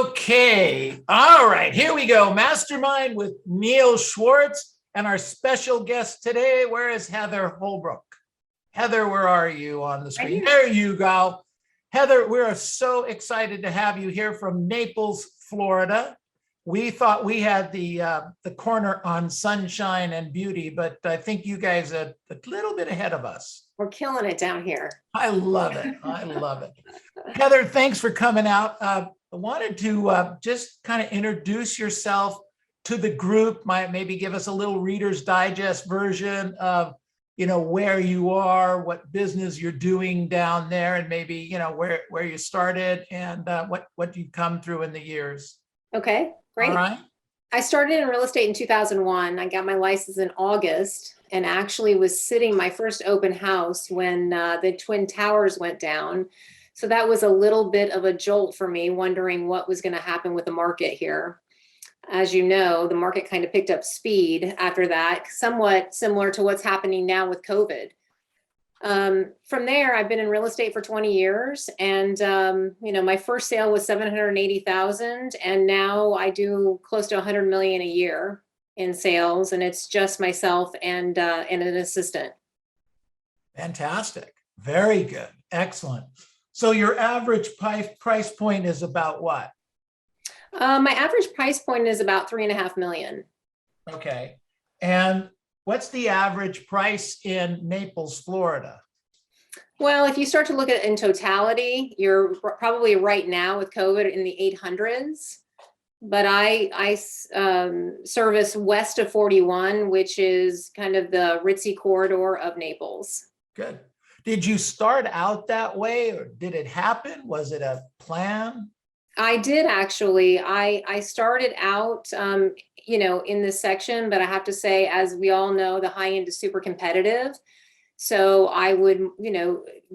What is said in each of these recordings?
Okay. All right. Here we go. Mastermind with Neil Schwartz and our special guest today. Where is Heather Hobrock? Heather, where are you on the screen? There you go. Heather, we are so excited to have you here from Naples, Florida. We thought we had the corner on sunshine and beauty, but I think you guys are a little bit ahead of us. We're killing it down here. I love it. I love it. Heather, thanks for coming out. I wanted to just kind of introduce yourself to the group, maybe give us a little Reader's Digest version of, where you are, what business you're doing down there, and maybe, where you started and what you've come through in the years. Okay, great. All right. I started in real estate in 2001. I got my license in August and actually was sitting my first open house when the Twin Towers went down. So that was a little bit of a jolt for me, wondering what was going to happen with the market here. As you know, the market kind of picked up speed after that, somewhat similar to what's happening now with COVID. From there, I've been in real estate for 20 years, and my first sale was 780,000, and now I do close to 100 million a year in sales, and it's just myself and an assistant. Fantastic. Very good. Excellent. So your average price point is about what? My average price point is about 3.5 million. Okay. And what's the average price in Naples, Florida? Well, if you start to look at it in totality, you're probably right now with COVID in the 800s. But I service west of 41, which is kind of the ritzy corridor of Naples. Good. Did you start out that way, or did it happen? Was it a plan? I did actually. I started out, in this section, but I have to say, as we all know, the high end is super competitive. So I would,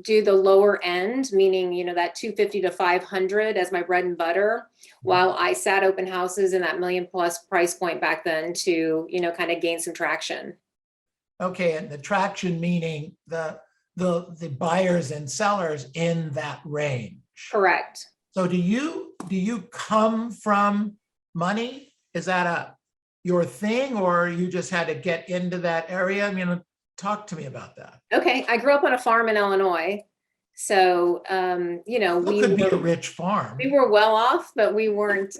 do the lower end, meaning, that 250 to 500 as my bread and butter, while I sat open houses in that $1 million+ price point back then to, kind of gain some traction. Okay, and the traction meaning the buyers and sellers in that range. Correct. So do you come from money? Is that your thing, or you just had to get into that area? I mean, talk to me about that. Okay, I grew up on a farm in Illinois, so It could be a rich farm. We were well off, but we weren't,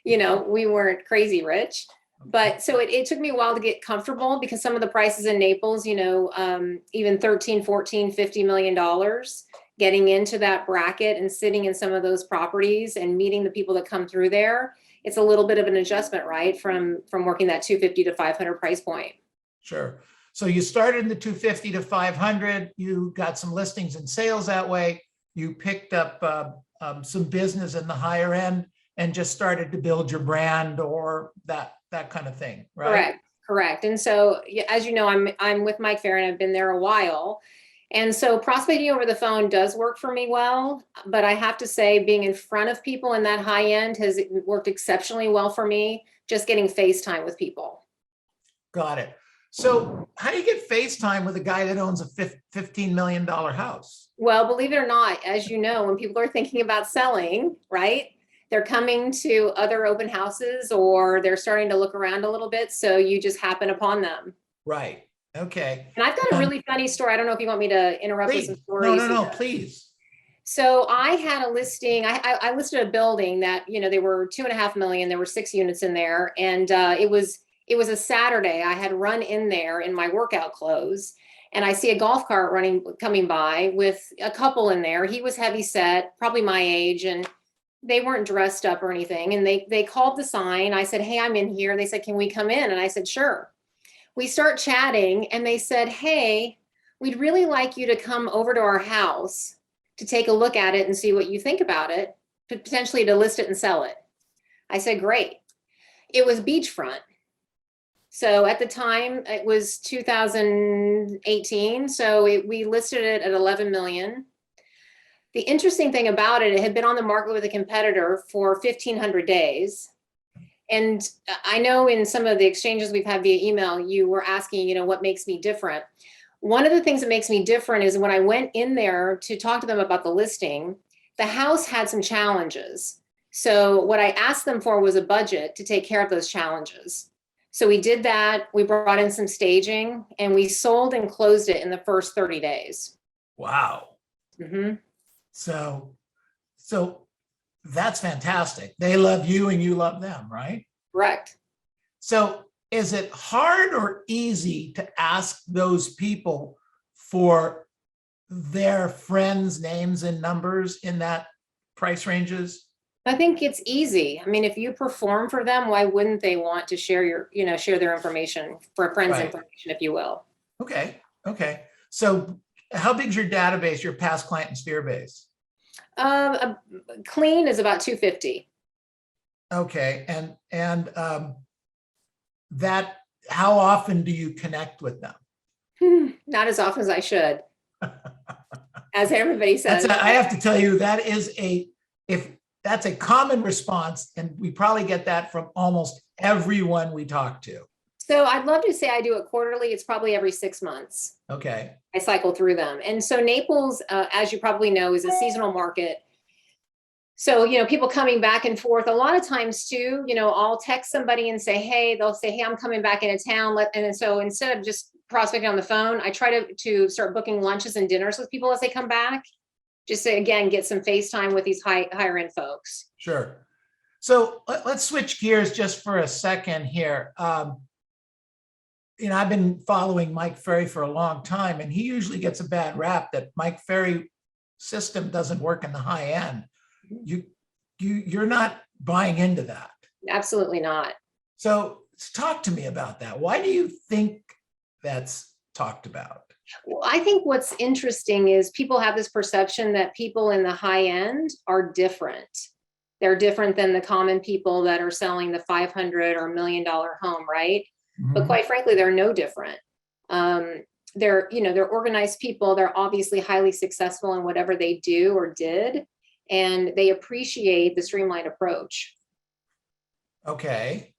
we weren't crazy rich. But so it took me a while to get comfortable, because some of the prices in Naples, even 13, 14, $50 million. Getting into that bracket and sitting in some of those properties and meeting the people that come through there, it's a little bit of an adjustment, right? From working that 250 to 500 price point. Sure. So you started in the 250 to 500, you got some listings and sales that way. You picked up some business in the higher end and just started to build your brand or that kind of thing, right? Correct. And so, as you know, I'm with Mike Farron. I've been there a while. And so prospecting over the phone does work for me well, but I have to say being in front of people in that high end has worked exceptionally well for me, just getting FaceTime with people. Got it. So how do you get FaceTime with a guy that owns a $15 million house? Well, believe it or not, as you know, when people are thinking about selling, right, they're coming to other open houses or they're starting to look around a little bit. So you just happen upon them. Right. Okay. And I've got a really funny story. I don't know if you want me to interrupt with some stories. No, please. So I had a listing. I listed a building that, they were 2.5 million. There were 6 units in there. And it was a Saturday. I had run in there in my workout clothes, and I see a golf cart coming by with a couple in there. He was heavy set, probably my age, and they weren't dressed up or anything. And they called the sign. I said, "Hey, I'm in here." They said, "Can we come in?" And I said, "Sure." We start chatting, and they said, "Hey, we'd really like you to come over to our house to take a look at it and see what you think about it, potentially to list it and sell it." I said, "Great." It was beachfront. So at the time it was 2018. So we listed it at 11 million. The interesting thing about it had been on the market with a competitor for 1,500 days. And I know in some of the exchanges we've had via email, you were asking, what makes me different? One of the things that makes me different is when I went in there to talk to them about the listing, the house had some challenges. So what I asked them for was a budget to take care of those challenges. So we did that. We brought in some staging and we sold and closed it in the first 30 days. Wow. Mm-hmm. So that's fantastic. They love you and you love them, right? Correct. So is it hard or easy to ask those people for their friends' names and numbers in that price ranges? I think it's easy. I mean, if you perform for them, why wouldn't they want to share share their information for friends' Right. information, if you will? Okay. Okay. So how big is your database, your past client and sphere base? Clean is about 250. Okay. And that, how often do you connect with them? Not as often as I should. As everybody says. I have to tell you, that's a common response, and we probably get that from almost everyone we talk to. So I'd love to say I do it quarterly. It's probably every 6 months. Okay. I cycle through them. And so Naples, as you probably know, is a seasonal market. So, people coming back and forth a lot of times too, I'll text somebody and say, hey, they'll say, hey, I'm coming back into town. And so instead of just prospecting on the phone, I try to start booking lunches and dinners with people as they come back, just to, again, get some FaceTime with these higher end folks. Sure. So let's switch gears just for a second here. I've been following Mike Ferry for a long time, and he usually gets a bad rap that Mike Ferry system doesn't work in the high end. You're not buying into that. Absolutely not. So talk to me about that. Why do you think that's talked about? Well, I think what's interesting is people have this perception that people in the high end are different. They're different than the common people that are selling the $500 or $1 million home, right? Mm-hmm. But quite frankly, they're no different. They're organized people. They're obviously highly successful in whatever they do or did, and they appreciate the streamlined approach. Okay.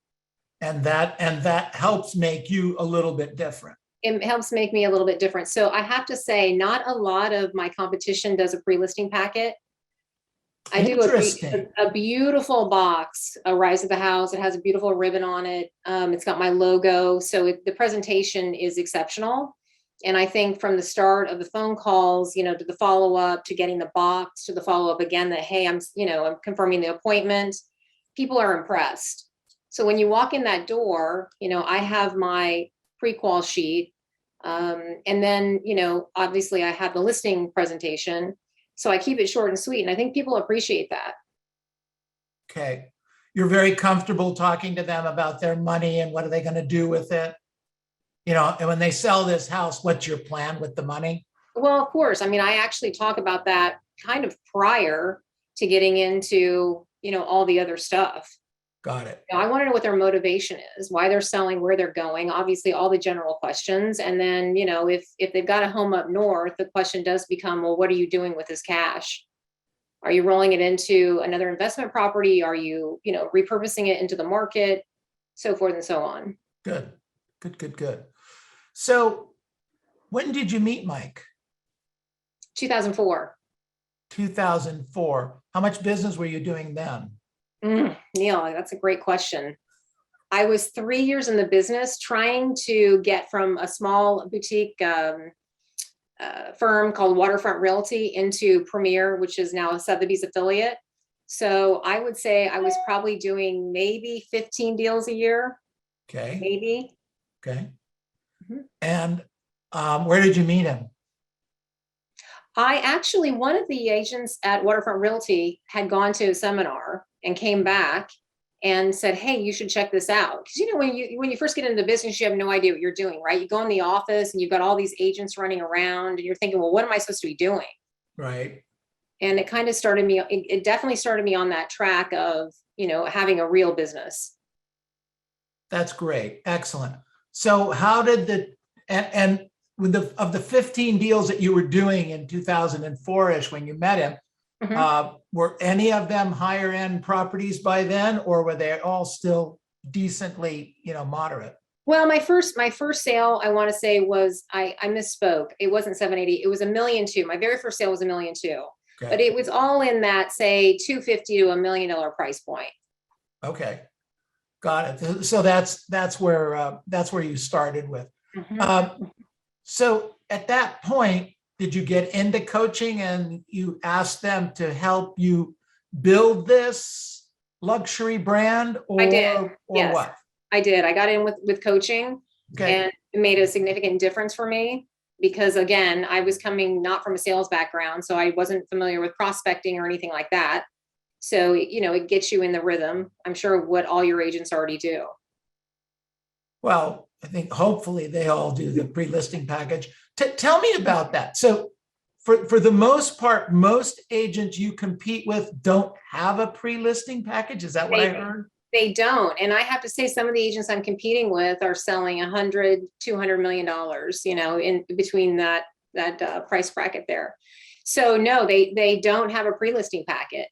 And that helps make you a little bit different. It helps make me a little bit different. So I have to say, not a lot of my competition does a pre-listing packet. I do a beautiful box, arrives at the house. It has a beautiful ribbon on it. It's got my logo. So the presentation is exceptional. And I think from the start of the phone calls, to the follow-up, to getting the box, to the follow-up again, that, hey, I'm confirming the appointment, people are impressed. So when you walk in that door, I have my pre-qual sheet. And then, obviously I have the listing presentation. So I keep it short and sweet. And I think people appreciate that. Okay. You're very comfortable talking to them about their money and what are they going to do with it? And when they sell this house, what's your plan with the money? Well, of course. I mean, I actually talk about that kind of prior to getting into, all the other stuff. Got it. I want to know what their motivation is, why they're selling, where they're going, obviously all the general questions. And then, if they've got a home up north, the question does become, well, what are you doing with this cash? Are you rolling it into another investment property? Are you, repurposing it into the market, so forth and so on? Good. So when did you meet Mike? 2004. 2004. How much business were you doing then? Neil, that's a great question. I was 3 years in the business trying to get from a small boutique firm called Waterfront Realty into Premier, which is now a Sotheby's affiliate. So I would say I was probably doing maybe 15 deals a year. Okay. Maybe. Okay. Mm-hmm. And where did you meet him? One of the agents at Waterfront Realty had gone to a seminar and came back and said, hey, you should check this out. Because, when you first get into the business, you have no idea what you're doing, right? You go in the office and you've got all these agents running around and you're thinking, well, what am I supposed to be doing? Right. And it kind of started me, it definitely started me on that track of, having a real business. That's great. Excellent. So how did of the 15 deals that you were doing in 2004-ish when you met him, mm-hmm. Were any of them higher end properties by then, or were they all still decently, moderate? Well, my first sale, I want to say was, I misspoke. It wasn't 780. It was $1.2 million. My very first sale was $1.2 million. but Okay. it was all in that, say, 250 to $1 million price point. Okay. Got it. So that's where you started with. Mhm. So at that point, did you get into coaching and you asked them to help you build this luxury brand, I did. or Yes, what? I did. I got in with coaching, Okay. and it made a significant difference for me because, again, I was coming not from a sales background, so I wasn't familiar with prospecting or anything like that. So, it gets you in the rhythm. I'm sure what all your agents already do. Well, I think hopefully they all do the pre-listing package. Tell me about that. So for the most part, most agents you compete with don't have a pre-listing package. Is that what I heard? They don't. And I have to say, some of the agents I'm competing with are selling $100, $200 million, in between that price bracket there. So no, they don't have a pre-listing packet.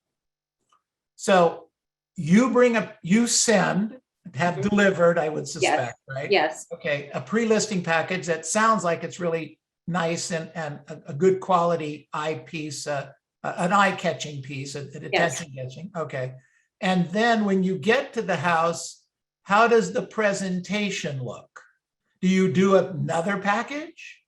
So you send, have Mhm. delivered, I would suspect, right? Yes. Okay, a pre-listing package that sounds like it's really nice and a good quality eyepiece, an eye-catching piece, an attention-catching. Okay. And then when you get to the house, how does the presentation look? Do you do another package?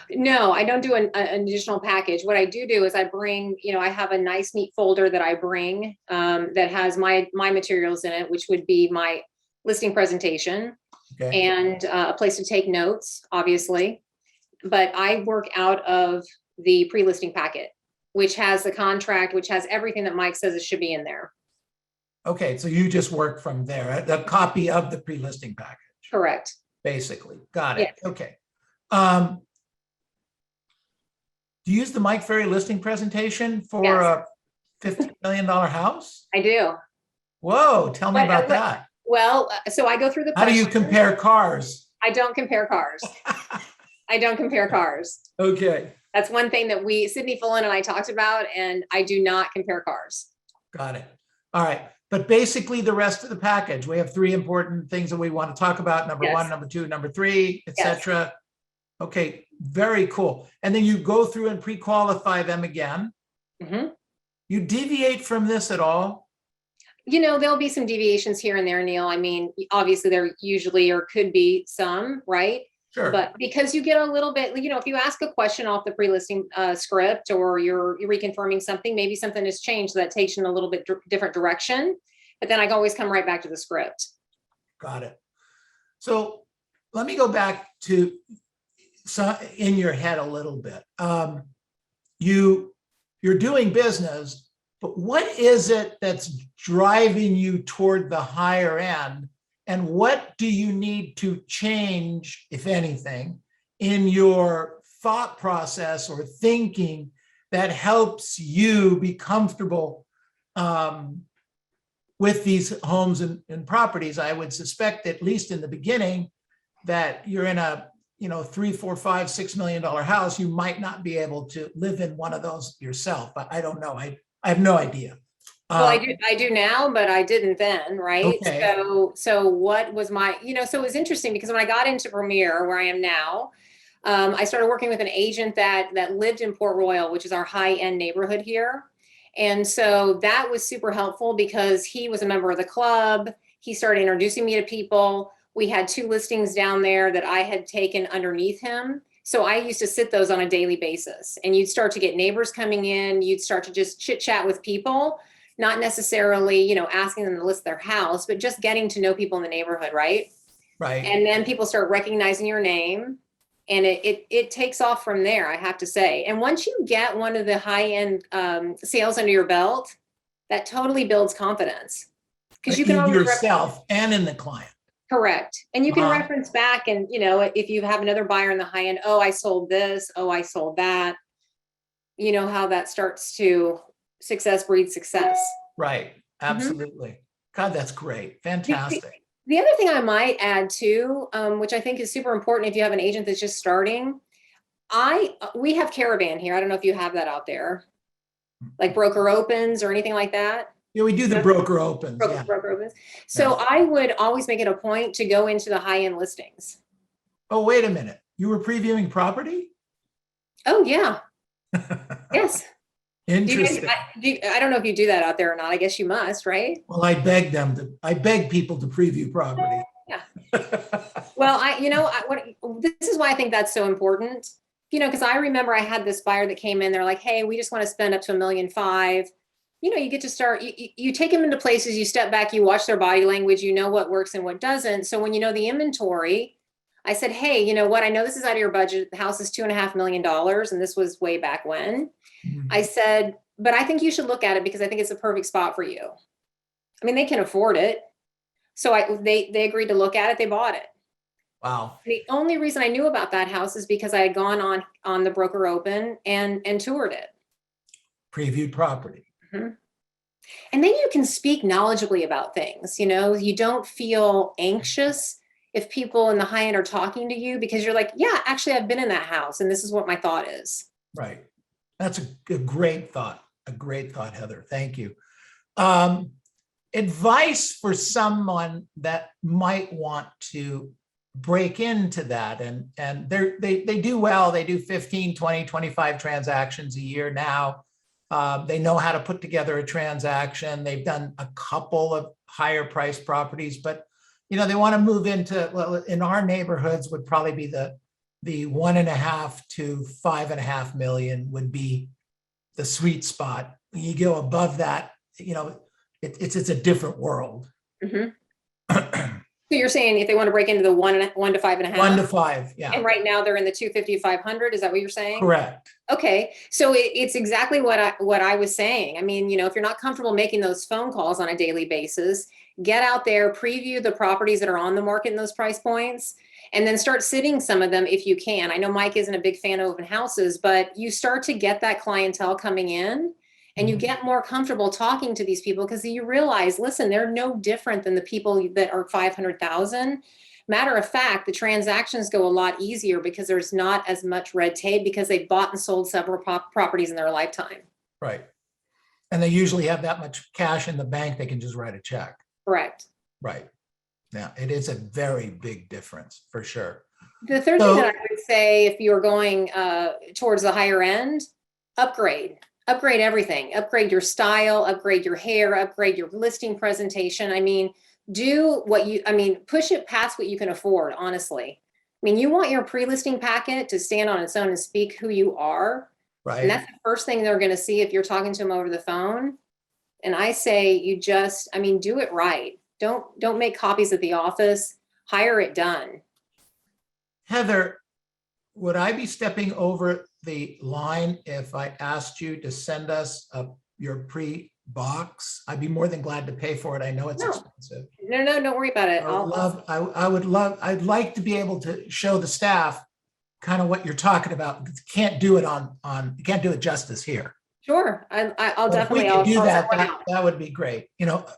No, I don't do an additional package. What I do is I bring, I have a nice neat folder that I bring that has my materials in it, which would be my listing presentation. Okay. And a place to take notes, obviously. But I work out of the pre-listing packet, which has the contract, which has everything that Mike says it should be in there. Okay, so you just work from there, a copy of the pre-listing package. Correct. Basically. Got it. Yes. Okay. Do you use the Mike Ferry listing presentation for Yes. a $50 million house? I do. Whoa, tell me about that. Well, so I go through the How do you questions. compare cars? I don't compare cars. I don't compare cars. Okay, That's one thing that Sydney Fullen and I talked about, and I do not compare cars. got it. All right. But basically the rest of the package, we have three important things that we want to talk about. Number Yes. one, number two, number three, Yes. etc. Okay, very cool. And then you go through and pre-qualify them again. Mhm. You deviate from this at all? There'll be some deviations here and there, Neil. I mean, obviously there usually or could be some, right? Sure. But because you get a little bit, if you ask a question off the pre-listing script, or you're reconfirming something, maybe something has changed that takes you in a little bit different direction. But then I can always come right back to the script. Got it. So let me go back to in your head a little bit. You're doing business, but what is it that's driving you toward the higher end? And what do you need to change, if anything, in your thought process or thinking that helps you be comfortable with these homes and properties? I would suspect, at least in the beginning, that you're in a $3, $4, $5, $6 million house. You might not be able to live in one of those yourself. But I don't know. I have no idea. Well, I do now, but I didn't then, right? Okay. So what was my, so it was interesting because when I got into Premier, where I am now, I started working with an agent that lived in Port Royal, which is our high-end neighborhood here. And so that was super helpful because he was a member of the club. He started introducing me to people. We had 2 listings down there that I had taken underneath him. So I used to sit those on a daily basis, and you'd start to get neighbors coming in. You'd start to just chit chat with people. Not necessarily, asking them to list their house, but just getting to know people in the neighborhood, right? Right. And then people start recognizing your name, and it takes off from there, I have to say. And once you get one of the high-end sales under your belt, that totally builds confidence. Because you can in always yourself and in the client. Correct. And you can reference back, and if you have another buyer in the high end, oh, I sold this, oh, I sold that. You know how that starts to success breeds success. Right. Absolutely. God, that's great. Fantastic. The other thing I might add too, which I think is super important if you have an agent that's just starting, we have Caravan here. I don't know if you have that out there, like broker opens or anything like that. Yeah, we do the broker opens. Broker opens. So yeah. I would always make it a point to go into the high-end listings. Oh, wait a minute. You were previewing property? Oh, yeah. Yes. Do you guys, Interesting. I don't know if you do that out there or not. I guess you must, right? Well, I beg people to preview property. Yeah. Well, this is why I think that's so important. Because I remember I had this buyer that came in, they're like, hey, we just want to spend up to $1.5 million. You get to start, you take them into places, you step back, you watch their body language, you know what works and what doesn't. So when you know the inventory, I said, hey, you know what? I know this is out of your budget. The house is $2.5 million. And this was way back when. I said, but I think you should look at it because I think it's a perfect spot for you. I mean, they can afford it. So they agreed to look at it. They bought it. Wow. The only reason I knew about that house is because I had gone on the broker open and toured it. Previewed property. Mm-hmm. And then you can speak knowledgeably about things. You don't feel anxious if people in the high end are talking to you because you're like, yeah, actually, I've been in that house and this is what my thought is. Right. That's a great thought. A great thought, Heather. Thank you. Advice for someone that might want to break into that and they do well. They do 15, 20, 25 transactions a year now. They know how to put together a transaction. They've done a couple of higher priced properties, but they want to move into, well, in our neighborhoods would probably be the 1.5 to 5.5 million would be the sweet spot. When you go above that, it's a different world. Mm-hmm. So you're saying if they want to break into the 1 to 5.5? 1 to 5, yeah. And right now they're in the 250 to 500. Is that what you're saying? Correct. Okay, so it's exactly what I was saying. I mean, if you're not comfortable making those phone calls on a daily basis, get out there, preview the properties that are on the market in those price points, and then start sitting some of them if you can. I know Mike isn't a big fan of open houses, but you start to get that clientele coming in and you get more comfortable talking to these people because you realize, listen, they're no different than the people that are 500,000. Matter of fact, the transactions go a lot easier because there's not as much red tape because they bought and sold several properties in their lifetime. Right. And they usually have that much cash in the bank, they can just write a check. Correct. Right. Yeah, it is a very big difference for sure. The third thing that I would say, if you're going towards the higher end, upgrade everything, upgrade your style, upgrade your hair, upgrade your listing presentation. I mean, push it past what you can afford, honestly. I mean, you want your pre-listing packet to stand on its own and speak who you are. Right. And that's the first thing they're going to see if you're talking to them over the phone. And I say, do it right. Don't make copies at the office, hire it done. Heather, would I be stepping over the line if I asked you to send us your pre-box? I'd be more than glad to pay for it. I know it's expensive. No, don't worry about it. I'd like to be able to show the staff kind of what you're talking about. You can't do it justice here. Sure, I'll definitely. If we could do that, that would be great.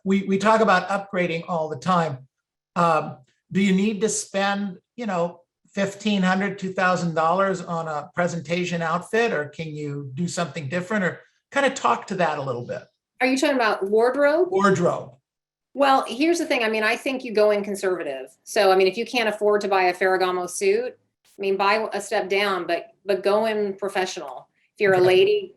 We talk about upgrading all the time. Do you need to spend, $1,500, $2,000 on a presentation outfit, or can you do something different, or kind of talk to that a little bit? Are you talking about wardrobe? Wardrobe. Well, here's the thing. I think you go in conservative. So, if you can't afford to buy a Ferragamo suit, buy a step down, but go in professional. If you're a lady,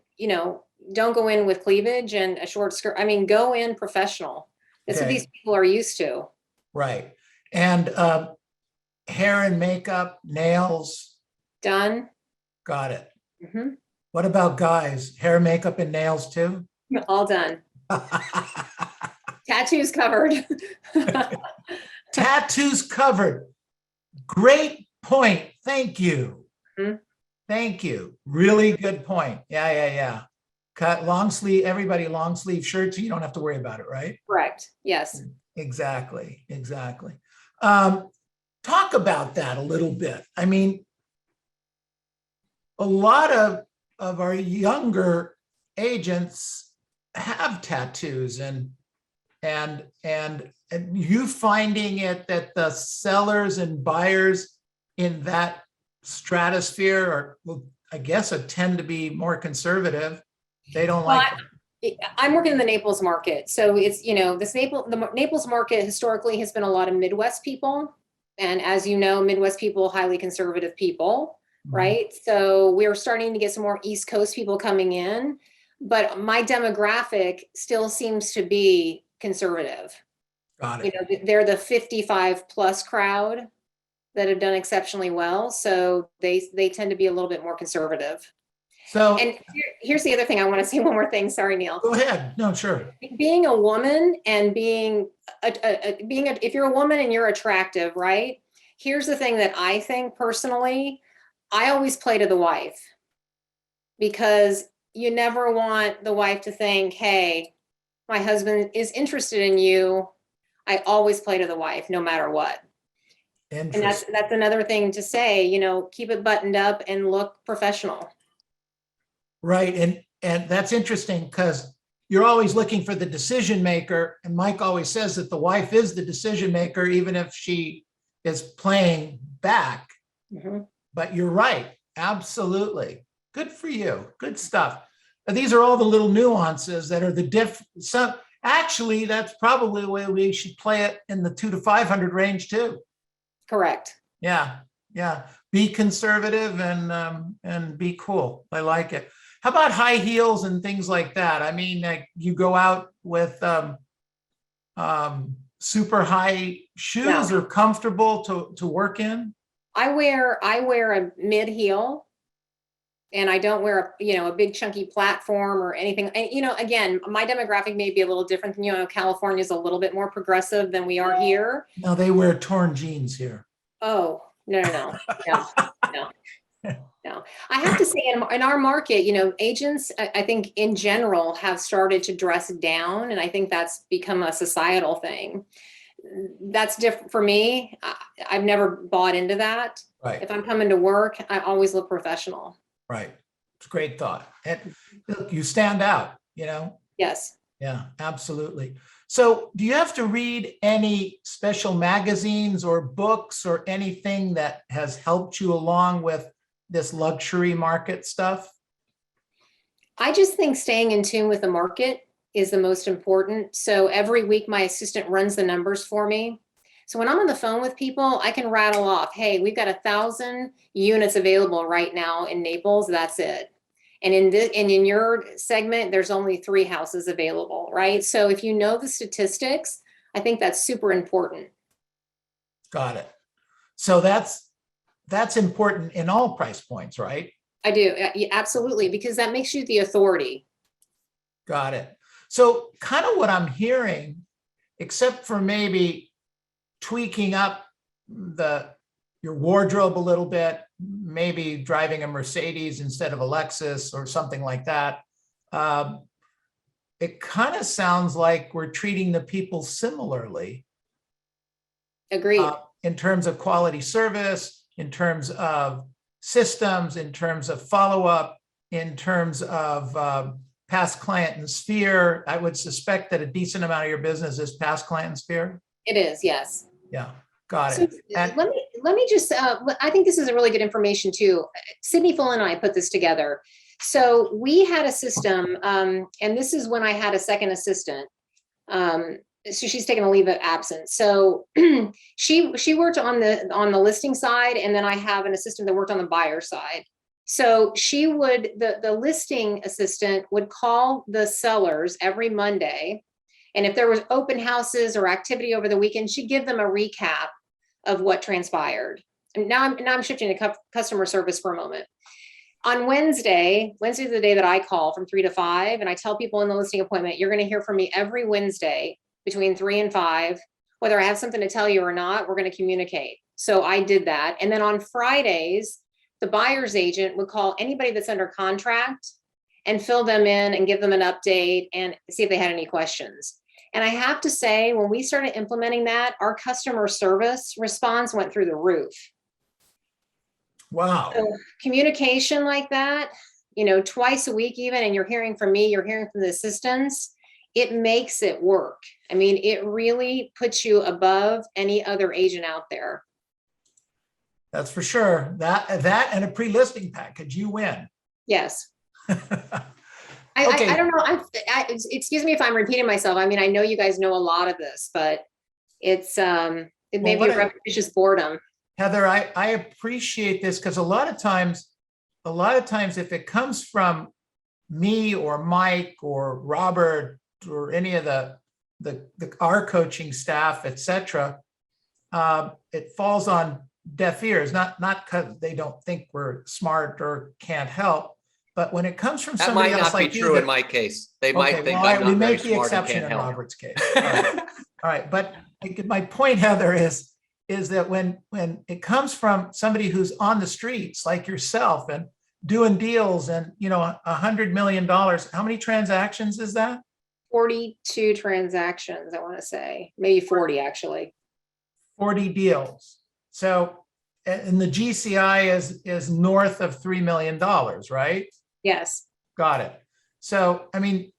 don't go in with cleavage and a short skirt. Go in professional. That's what these people are used to. Right. And hair and makeup, nails. Done. Got it. Mm-hmm. What about guys? Hair, makeup, and nails too? All done. Tattoos covered. Tattoos covered. Great point. Thank you. Mm-hmm. Thank you. Really good point. Yeah. Cut long sleeve, everybody long sleeve shirts. You don't have to worry about it, right? Correct. Yes. Exactly. Talk about that a little bit. A lot of our younger agents have tattoos, and you finding it that the sellers and buyers in that stratosphere are, I guess, tend to be more conservative. They don't like it. I'm working in the Naples market. So it's, the Naples market historically has been a lot of Midwest people. And as you know, Midwest people, highly conservative people, right? So we're starting to get some more East Coast people coming in. but my demographic still seems to be conservative. Got You it. know, they're the 55 plus crowd that have done exceptionally well. So they tend to be a little bit more conservative. So And here's the other thing. I want to say one more thing. Sorry, Neil. go ahead. No, sure. Being a woman and if you're a woman and you're attractive, right? Here's the thing that I think personally, I always play to the wife, because you never want the wife to think, hey, my husband is interested in you. I always play to the wife, no matter what. And that's another thing to say, you know, keep it buttoned up and look professional. Right. And that's interesting because you're always looking for the decision maker. And Mike always says that the wife is the decision maker, even if she is playing back. Mm-hmm. But you're right. Absolutely. Good for you. Good stuff. These are all the little nuances that are the actually, that's probably the way we should play it in the 2 to 500 range too. Correct. Yeah. Yeah. Be conservative and be cool. I like it. How about high heels and things like that? I mean, like you go out with super high shoes No. or comfortable to work in? I wear a mid heel, and I don't wear a big chunky platform or anything. And again, my demographic may be a little different than California is a little bit more progressive than we are here. No, they wear torn jeans here. Oh, no. No. I have to say, in our market, agents, I think in general have started to dress down, and I think that's become a societal thing. That's different for me. I've never bought into that. Right. If I'm coming to work, I always look professional. Right. It's a great thought. And look, you stand out, Yes. Yeah, absolutely. So do you have to read any special magazines or books or anything that has helped you along with this luxury market stuff? I just think staying in tune with the market is the most important. So every week my assistant runs the numbers for me. So when I'm on the phone with people, I can rattle off, hey, we've got 1,000 units available right now in Naples. That's it. And in your segment, there's only 3 houses available, right? So if you know the statistics, I think that's super important. Got it. So that's important in all price points, right? I do. Absolutely. Because that makes you the authority. Got it. So kind of what I'm hearing, except for maybe tweaking up your wardrobe a little bit, maybe driving a Mercedes instead of a Lexus or something like that. It kind of sounds like we're treating the people similarly. Agreed. In terms of quality service, in terms of systems, in terms of follow-up, in terms of past client and sphere. I would suspect that a decent amount of your business is past client and sphere. It is, yes. Yeah, got So it. And let me just, I think this is a really good information too. Sydney Full and I put this together. So we had a system, and this is when I had a second assistant. So she's taken a leave of absence. So she worked on the listing side, and then I have an assistant that worked on the buyer side. So the listing assistant would call the sellers every Monday. And if there was open houses or activity over the weekend, she'd give them a recap of what transpired. And now I'm shifting to customer service for a moment. On Wednesday's the day that I call from 3 to 5, and I tell people in the listing appointment, you're going to hear from me every Wednesday between 3 and 5. Whether I have something to tell you or not, we're going to communicate. So I did that. And then on Fridays, the buyer's agent would call anybody that's under contract and fill them in and give them an update and see if they had any questions. And I have to say, when we started implementing that, our customer service response went through the roof. wow. So communication like that, twice a week even, and you're hearing from me, you're hearing from the assistants, it makes it work. I mean, it really puts you above any other agent out there. That's for sure. That and a pre-listing package, you win. Yes. Okay. I don't know. Excuse me if I'm repeating myself. I mean, I know you guys know a lot of this, but it may be repetitious boredom. Heather, I appreciate this because a lot of times if it comes from me or Mike or Robert or any of our coaching staff, et cetera, it falls on deaf ears, not because they don't think we're smart or can't help, but when it comes from That somebody might else not be like you, true in my case. They might think well, I'm we not very make the smart and exception can't in help. Robert's case. All right, but my point, Heather, is that when it comes from somebody who's on the streets like yourself and doing deals and $100 million, how many transactions is that? 42 transactions, I want to say, maybe 40 actually. 40 deals. So, and the GCI is north of $3 million, right? Yes. Got it. So, I mean,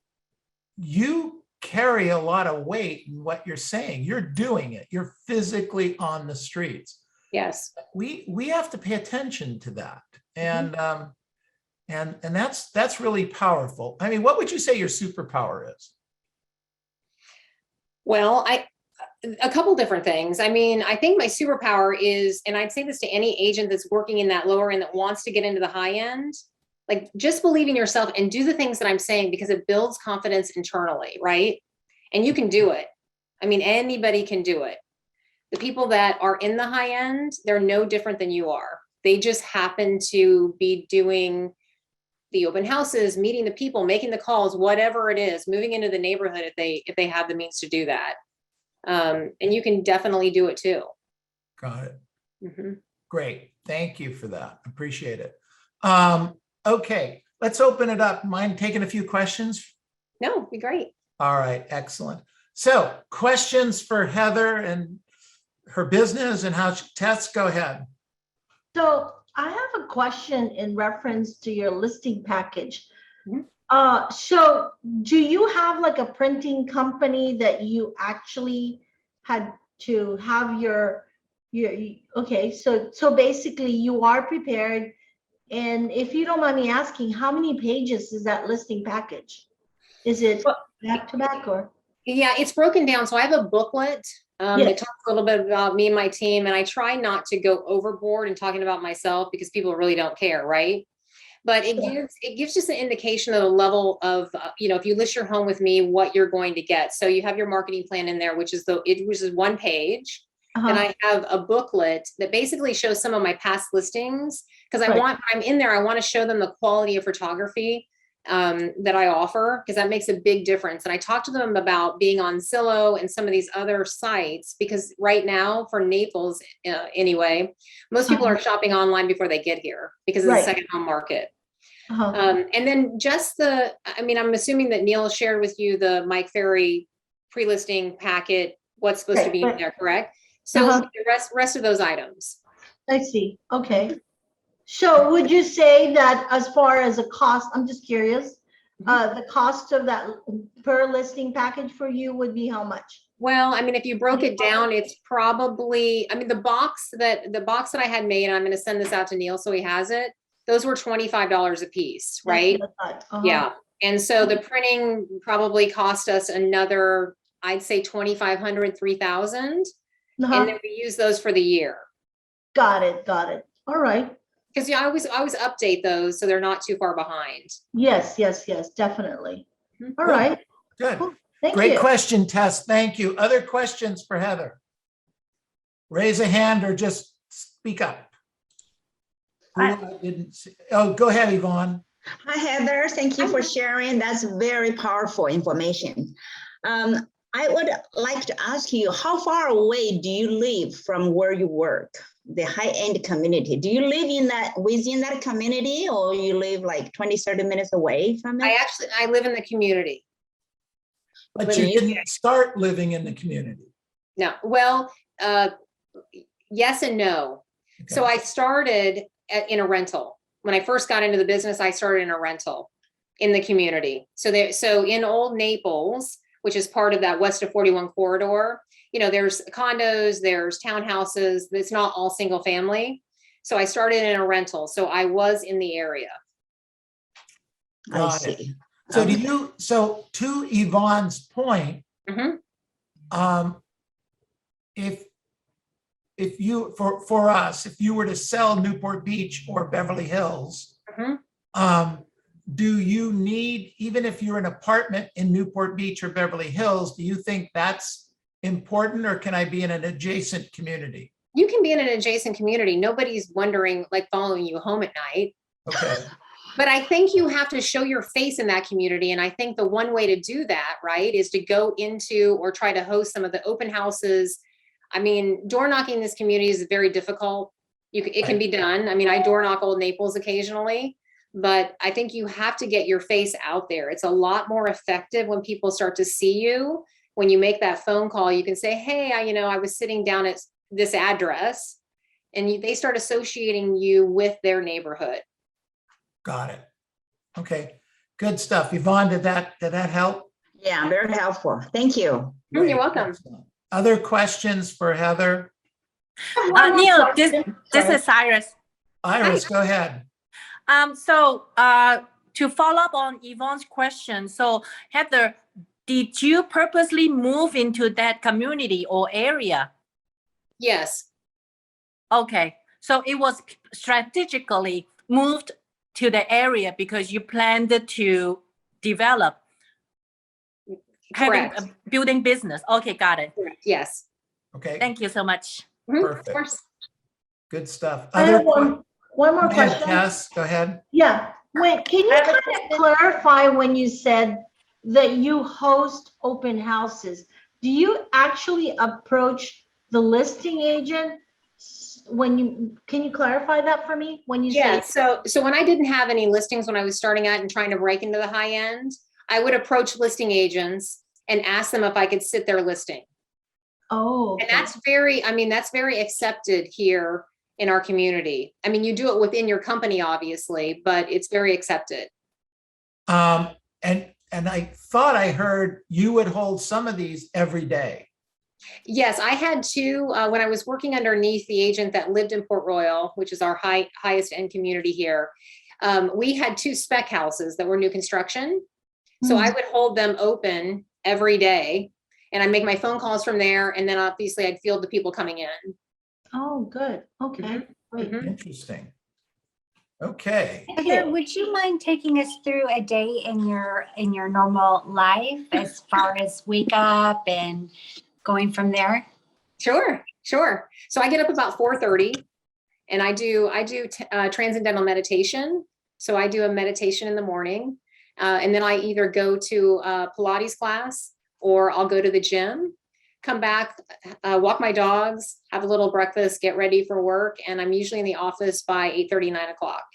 you carry a lot of weight in what you're saying. You're doing it. You're physically on the streets. Yes. We have to pay attention to that. And that's really powerful. I mean, what would you say your superpower is? Well, a couple different things. I mean, I think my superpower is, and I'd say this to any agent that's working in that lower end that wants to get into the high end, like just believe in yourself and do the things that I'm saying because it builds confidence internally, right? And you can do it. I mean, anybody can do it. The people that are in the high end, they're no different than you are. They just happen to be doing the open houses, meeting the people, making the calls, whatever it is, moving into the neighborhood if they have the means to do that. And you can definitely do it too. Got it. Mm-hmm. Great. Thank you for that. Appreciate it. Okay, let's open it up. Mind taking a few questions? No, be great. All right, excellent. So questions for Heather and her business and how she tests, go ahead. So I have a question in reference to your listing package. Mm-hmm. So do you have like a printing company that you actually had to have okay, so basically you are prepared. And if you don't mind me asking, how many pages is that listing package? Is it back to back or? Yeah, it's broken down. So I have a booklet that talks a little bit about me and my team, and I try not to go overboard in talking about myself because people really don't care, right? But it gives just an indication of the level of if you list your home with me, what you're going to get. So you have your marketing plan in there, which is one page. And I have a booklet that basically shows some of my past listings because I'm in there. I want to show them the quality of photography that I offer because that makes a big difference. And I talk to them about being on Zillow and some of these other sites because right now for Naples, anyway, most people are shopping online before they get here because of the second home market. And then I'm assuming that Neil shared with you the Mike Ferry pre-listing packet, what's supposed to be in there, correct? So the rest of those items. I see. Okay. So would you say that as far as a cost, I'm just curious, the cost of that per listing package for you would be how much? Well, I mean, if you broke it down, it's probably, the box that I had made, and I'm going to send this out to Neil so he has it. Those were $25 a piece, right? Yeah. And so the printing probably cost us another, I'd say $2,500, $3,000. And then we use those for the year. Got it. All right. Because I always update those so they're not too far behind. Yes, definitely. All right. Good. Cool. Thank you. Great question, Tess. Thank you. Other questions for Heather? Raise a hand or just speak up. Go ahead, Yvonne. Hi, Heather. Thank you for sharing. That's very powerful information. I would like to ask you, how far away do you live from where you work, the high-end community? Do you live within that community, or you live like 20, 30 minutes away from it? I live in the community. But you didn't start living in the community. No, well, yes and no. Okay. So I started in a rental. When I first got into the business, I started in a rental in the community. So in Old Naples, which is part of that west of 41 corridor, there's condos, there's townhouses. It's not all single family. So I started in a rental. So I was in the area. I see. So to Yvonne's point, if you, for us, if you were to sell Newport Beach or Beverly Hills, do you need, even if you're an apartment in Newport Beach or Beverly Hills, do you think that's important, or can I be in an adjacent community? You can be in an adjacent community. Nobody's wondering, like following you home at night. Okay. But I think you have to show your face in that community. And I think the one way to do that, right, is to go into or try to host some of the open houses. I mean, door knocking in this community is very difficult. It can be done. I mean, I door knock Old Naples occasionally, but I think you have to get your face out there. It's a lot more effective when people start to see you. When you make that phone call, you can say, hey, I was sitting down at this address, and they start associating you with their neighborhood. Got it. Okay, good stuff. Yvonne, did that help? Yeah, very helpful. Thank you. You're Great. welcome. Excellent. Other questions for Heather? Neil, this is Cyrus. Iris, go ahead. To follow up on Yvonne's question, so Heather, did you purposely move into that community or area? Yes. Okay, so it was strategically moved to the area because you planned to develop, having Correct. a building business. Okay, got it. Correct. Yes. Okay, Thank you so much. Mhm, Perfect. Of course. good stuff. I have one more Go ahead, question. Cass, go ahead. Yeah, can you kind of clarify when you said that you host open houses? Do you actually approach the listing agent can you clarify that for me when you Yeah. say? So when I didn't have any listings when I was starting out and trying to break into the high end, I would approach listing agents and ask them if I could sit their listing. Oh, okay. And that's very accepted here in our community. I mean, you do it within your company, obviously, but it's very accepted. And I thought I heard you would hold some of these every day. Yes, I had two when I was working underneath the agent that lived in Port Royal, which is our highest end community here. We had two spec houses that were new construction. So I would hold them open every day, and I make my phone calls from there. And then obviously I'd field the people coming in. Oh, good. Okay, great. Interesting. Okay. Heather, would you mind taking us through a day in your normal life as far as wake up and going from there? Sure. So I get up about 4:30, and I do transcendental meditation. So I do a meditation in the morning, and then I either go to a Pilates class or I'll go to the gym, come back, walk my dogs, have a little breakfast, get ready for work, and I'm usually in the office by 8:30, 9 o'clock.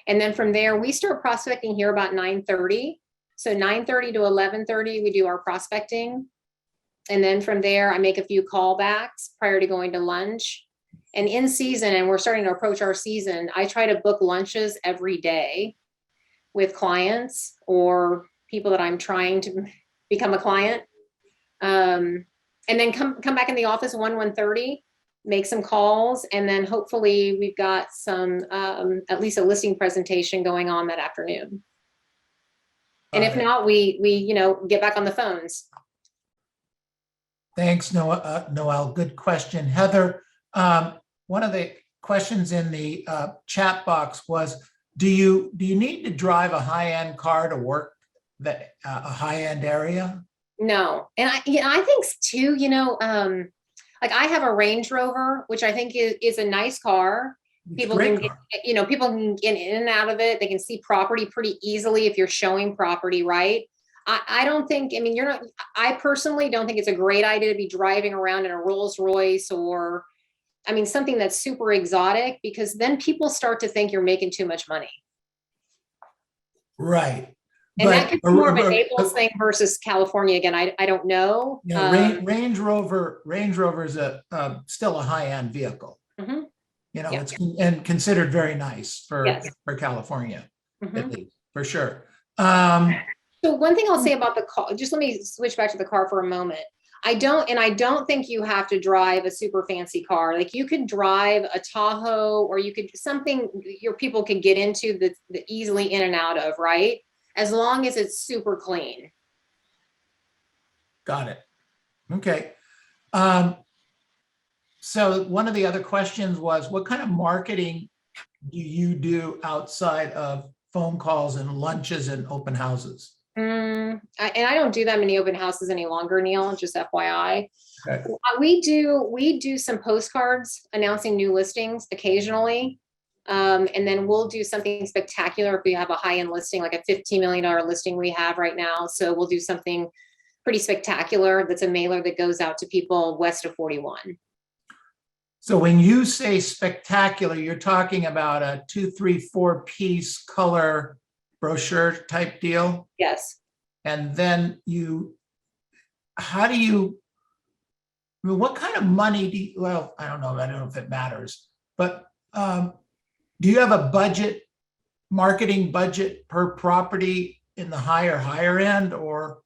And then from there, we start prospecting here about 9:30. So 9:30 to 11:30, we do our prospecting. And then from there, I make a few callbacks prior to going to lunch. And in season, and we're starting to approach our season, I try to book lunches every day with clients or people that I'm trying to become a client. And then come back in the office 1:30, make some calls, and then hopefully we've got some at least a listing presentation going on that afternoon. And if not, we get back on the phones. Thanks, Noelle. Good question. Heather, one of the questions in the chat box was, do you need to drive a high-end car to work a high-end area? No. And I think too, like I have a Range Rover, which I think is a nice car. People can get in and out of it. They can see property pretty easily if you're showing property, right? I don't think, I personally don't think it's a great idea to be driving around in a Rolls Royce or, something that's super exotic, because then people start to think you're making too much money. Right. And that could be more of a Naples thing versus California. Again, I don't know. Range Rover is still a high-end vehicle. Mhm. It's and considered very nice for California, Mhm. at least, for sure. So one thing I'll say about the car, just let me switch back to the car for a moment. I don't think you have to drive a super fancy car. Like you could drive a Tahoe, or you could something your people could get into the easily in and out of, right? As long as it's super clean. Got it. Okay. So one of the other questions was, what kind of marketing do you do outside of phone calls and lunches and open houses? And I don't do that many open houses any longer, Neil, just FYI. Okay. We do some postcards announcing new listings occasionally. And then we'll do something spectacular if we have a high-end listing, like a $15 million listing we have right now. So we'll do something pretty spectacular. That's a mailer that goes out to people west of 41. So when you say spectacular, you're talking about a 2, 3, 4 piece color brochure type deal? Yes. And then how do you, I mean, what kind of money do you, well, I don't know if it matters, but do you have a budget, marketing budget per property in the higher end? Or,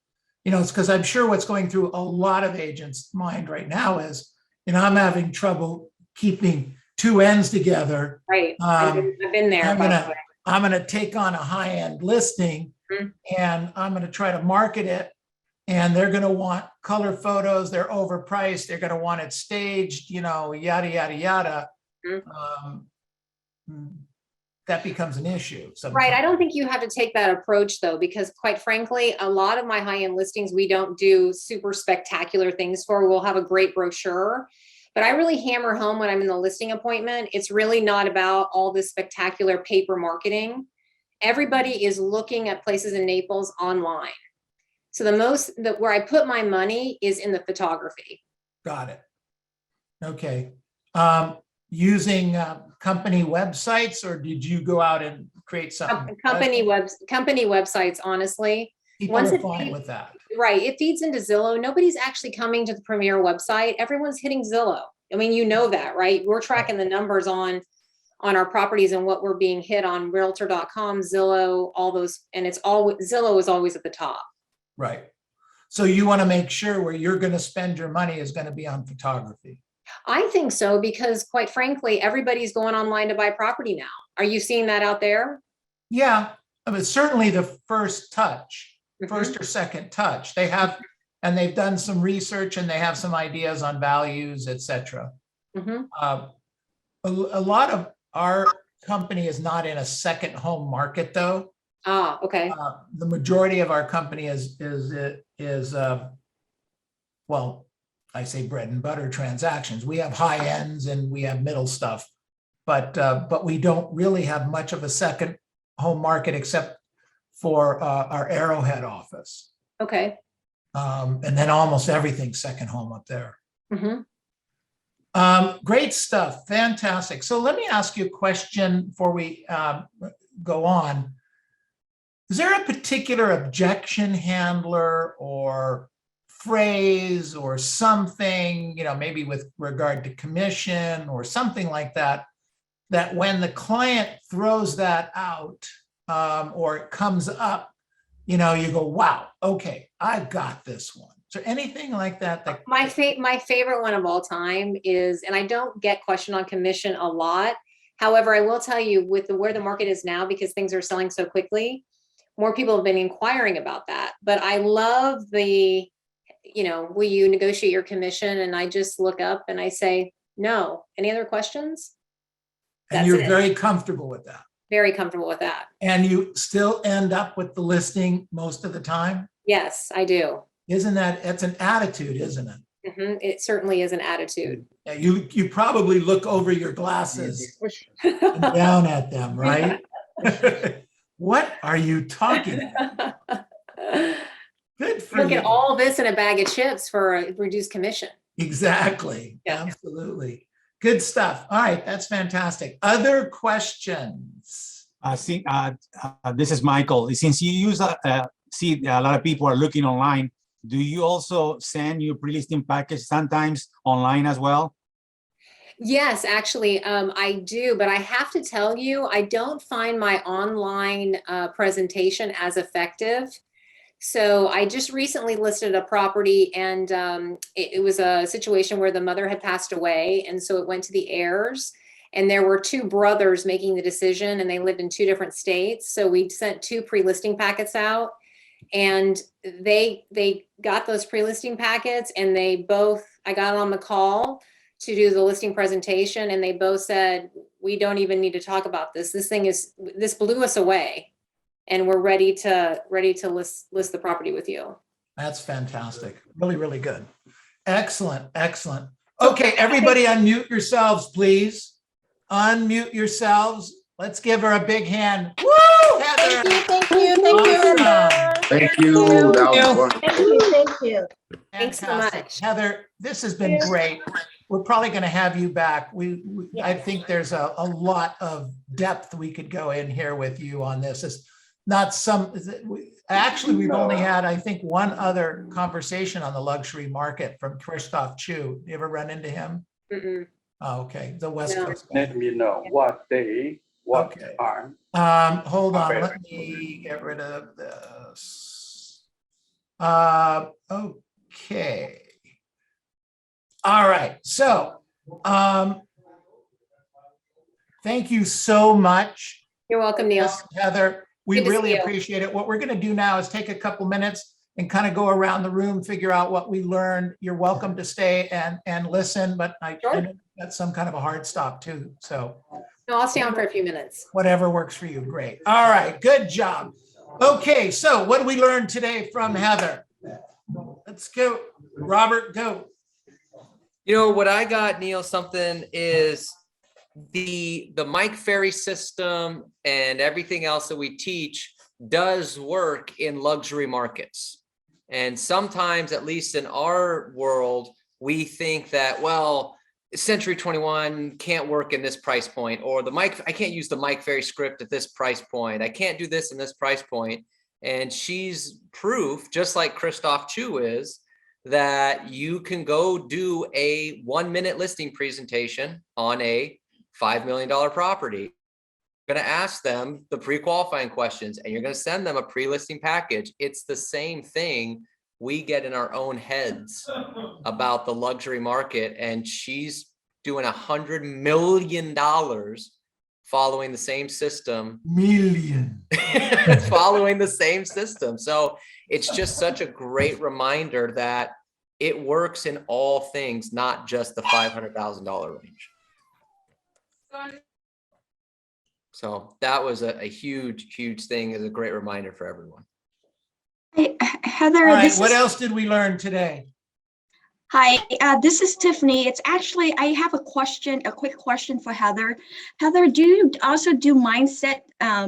it's because I'm sure what's going through a lot of agents' mind right now is, I'm having trouble keeping two ends together. Right. I've been there. I'm gonna take on a high-end listing and I'm gonna try to market it, and they're gonna want color photos, they're overpriced, they're gonna want it staged, yada, yada, yada. That becomes an issue. Right. I don't think you have to take that approach though, because quite frankly, a lot of my high-end listings, we don't do super spectacular things for. We'll have a great brochure, but I really hammer home when I'm in the listing appointment. It's really not about all this spectacular paper marketing. Everybody is looking at places in Naples online. So where I put my money is in the photography. Got it. Okay. Using company websites, or did you go out and create something? Company websites, honestly. People are fine with that. Right. It feeds into Zillow. Nobody's actually coming to the Premier website. Everyone's hitting Zillow. I mean, you know that, right? We're tracking the numbers on our properties and what we're being hit on realtor.com, Zillow, all those. And Zillow is always at the top. Right. So you want to make sure where you're going to spend your money is going to be on photography. I think so, because quite frankly, everybody's going online to buy property now. Are you seeing that out there? Yeah. I mean, certainly the first touch, first or second touch. They've done some research and they have some ideas on values, etc. A lot of our company is not in a second home market though. Ah, okay. The majority of our company is well, I say bread and butter transactions. We have high ends and we have middle stuff, but we don't really have much of a second home market except for our Arrowhead office. Okay. And then almost everything's second home up there. Great stuff. Fantastic. So let me ask you a question before we go on. Is there a particular objection handler or phrase or something, maybe with regard to commission or something like that, that when the client throws that out or it comes up, you go, wow, okay, I've got this one. Is there anything like that? My favorite one of all time is, and I don't get questioned on commission a lot. However, I will tell you with where the market is now, because things are selling so quickly, more people have been inquiring about that. But I love will you negotiate your commission? And I just look up and I say, no. Any other questions? And you're very comfortable with that. Very comfortable with that. And you still end up with the listing most of the time? Yes, I do. That's an attitude, isn't it? It certainly is an attitude. Yeah, you probably look over your glasses and down at them, right? What are you talking about? Good for Look you. at all this in a bag of chips for a reduced commission. Exactly. Yeah. Absolutely. Good stuff. All right. That's fantastic. Other questions? This is Michael. Since you see a lot of people are looking online, do you also send your pre-listing package sometimes online as well? Yes, actually, I do, but I have to tell you, I don't find my online presentation as effective. So I just recently listed a property, and it was a situation where the mother had passed away, and so it went to the heirs, and there were two brothers making the decision, and they lived in two different states. So we sent two pre-listing packets out, and they got those pre-listing packets, and I got on the call to do the listing presentation, and they both said, we don't even need to talk about this. This blew us away. and we're ready to list the property with you. That's fantastic. Really, really good. Excellent, excellent. Okay, everybody unmute yourselves, please. Unmute yourselves. Let's give her a big hand. Woo, Heather! Thank you. Awesome. Thank you. That was fun. Thank you, thank you. Thanks so Fantastic. much. Heather, this has been great. We're probably going to have you back. I think there's a lot of depth we could go in here with you on this. It's not actually, we've only had, I think, one other conversation on the luxury market from Christoph Chu. You ever run into him? Mm-mm. Oh, okay. The West No. Coast guy. Let me know what day, what Okay. time. Hold on. Okay. Let me get rid of this. Okay. All right. So, thank you so much, You're welcome, Neil. Heather. We Good to really see you. appreciate it. What we're going to do now is take a couple minutes and kind of go around the room, figure out what we learned. You're welcome to stay and listen, but I Sure. know that's some kind of a hard stop too. So No, I'll stay on for a few minutes. whatever works for you. Great. All right. Good job. Okay. So what did we learn today from Heather? Let's go. Robert, go. You know, what I got, Neil, something is the Mike Ferry system and everything else that we teach does work in luxury markets. And sometimes, at least in our world, we think that, well, Century 21 can't work in this price point, or I can't use the Mike Ferry script at this price point. I can't do this in this price point. And she's proof, just like Christoph Chu is, that you can go do a 1-minute listing presentation on a $5 million property. You're going to ask them the pre-qualifying questions, and you're going to send them a pre-listing package. It's the same thing we get in our own heads about the luxury market, and she's doing $100 million following the same system. Following the same system. So it's just such a great reminder that it works in all things, not just the $500,000 range. So that was a huge, huge thing, is a great reminder for everyone. Hey, Heather, All right. this What is, else did we learn today? hi, this is Tiffany. It's actually, I have a quick question for Heather. Heather, do you also do mindset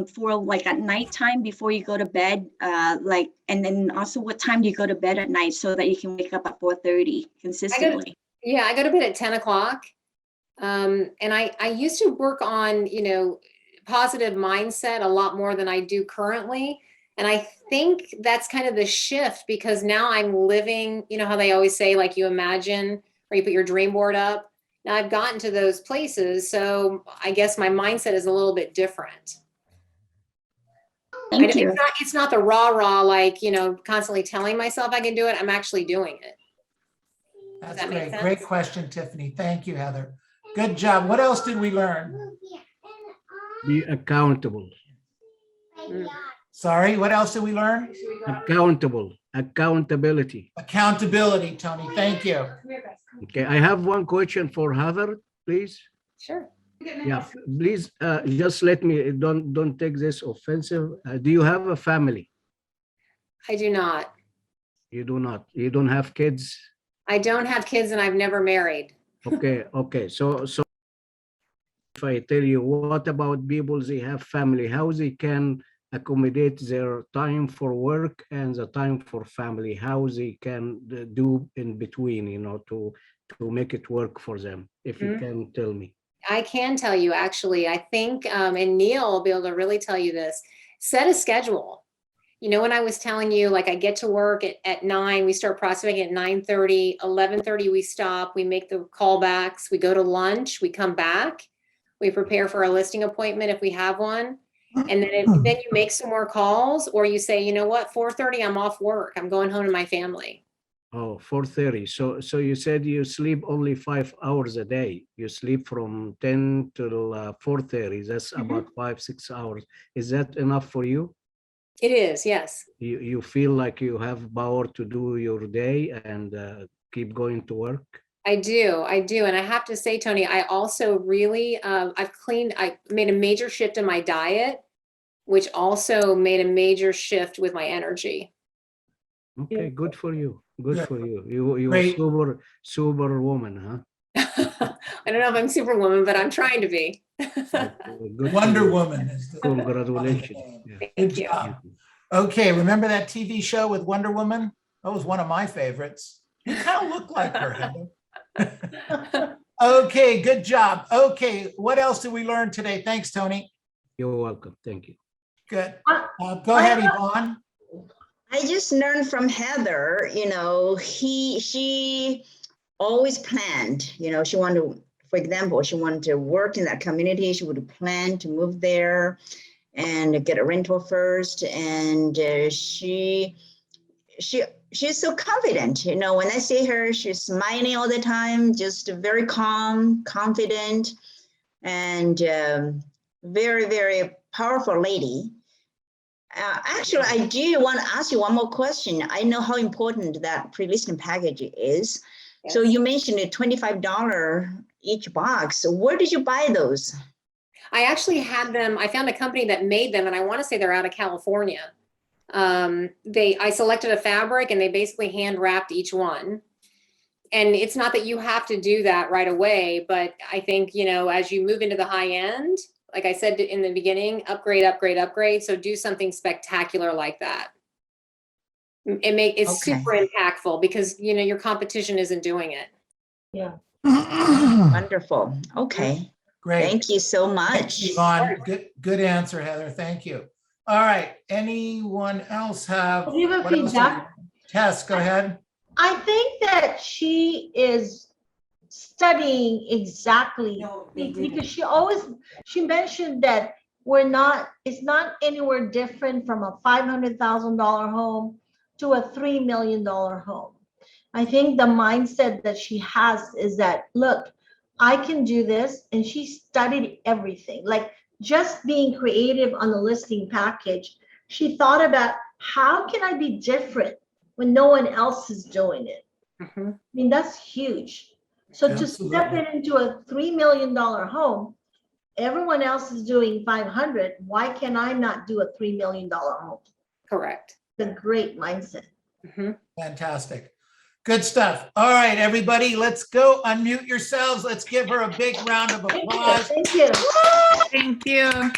for like at nighttime before you go to bed? And then also what time do you go to bed at night so that you can wake up at 4:30 consistently? I go to bed at 10 o'clock. And I used to work on, positive mindset a lot more than I do currently. And I think that's kind of the shift, because now I'm living, how they always say, like, you imagine, or you put your dream board up. Now I've gotten to those places. So I guess my mindset is a little bit different. Thank you. It's not the rah, like, constantly telling myself I can do it. I'm actually doing it. That's that make great. sense? Great question, Tiffany. Thank you, Heather. Good job. What else did we learn? Be accountable. Sorry, what else did we learn? Accountability. Accountability, Tony. Thank you. Okay, I have one question for Heather, please. Sure. Yeah, please, just let me, don't take this offensive. Do you have a family? I do not. You do not. You don't have kids? I don't have kids, and I've never married. Okay. So if I tell you, what about people, they have family, how they can accommodate their time for work and the time for family, how they can do in between, to make it work for them, if you can tell me. I can tell you, actually. I think, and Neil will be able to really tell you this, set a schedule. When I was telling you, like, I get to work at 9, we start prospecting at 9:30, 11:30, we stop, we make the callbacks, we go to lunch, we come back, we prepare for a listing appointment if we have one. And then you make some more calls, or you say, you know what, 4:30, I'm off work. I'm going home to my family. Oh, 4:30. So you said you sleep only 5 hours a day. You sleep from 10 till 4:30. That's about 5-6 hours. Is that enough for you? It is, yes. You feel like you have power to do your day and keep going to work? I do. And I have to say, Tony, I also really, I made a major shift in my diet. which also made a major shift with my energy. Okay, good for you. Good Good. for you. You Great. super woman, huh? I don't know if I'm Superwoman, but I'm trying to be. Good for Wonder you. Woman is the Congratulations. Yeah. Good Thank you. job. Okay, remember that TV show with Wonder Woman? That was one of my favorites. You kind of look like her, Heather. Okay, good job. Okay, what else did we learn today? Thanks, Tony. You're welcome. Thank you. Good. Go ahead, Yvonne. I just learned from Heather, she always planned, she wanted to, for example, she wanted to work in that community. She would plan to move there and get a rental first. And she's so confident, when I see her, she's smiling all the time, just very calm, confident, and very, very powerful lady. Actually, I do want to ask you one more question. I know how important that pre-listing package is. Yes. So you mentioned a $25 each box. So where did you buy those? I actually had them. I found a company that made them, and I want to say they're out of California. I selected a fabric, and they basically hand wrapped each one. And it's not that you have to do that right away, but I think, as you move into the high end, like I said in the beginning, upgrade, upgrade, upgrade. So do something spectacular like that. It's super impactful because, your competition isn't doing it. Yeah. Wonderful. Okay. Great. Thank you so much. Yvonne. Good answer, Heather. Thank you. All right. Anyone else have? Tess, go ahead. I think that she is studying exactly because she mentioned that it's not anywhere different from a $500,000 home to a $3 million home. I think the mindset that she has is that, look, I can do this. And she studied everything, like just being creative on the listing package. She thought about, how can I be different when no one else is doing it? Mm-hmm. I mean, that's huge. So Absolutely. To step it into a $3 million home, everyone else is doing 500. Why can I not do a $3 million home? Correct. It's a great mindset. Mm-hmm. Fantastic. Good stuff. All right, everybody, let's go unmute yourselves. Let's give her a big round of applause. Thank you. Thank you. Guys.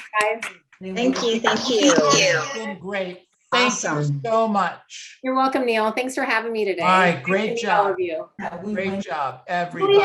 Thank you. Thank you. It's been great. Thank you so much. You're welcome, Neil. Thanks for having me today. All right, great job. All of you. Great job, everybody.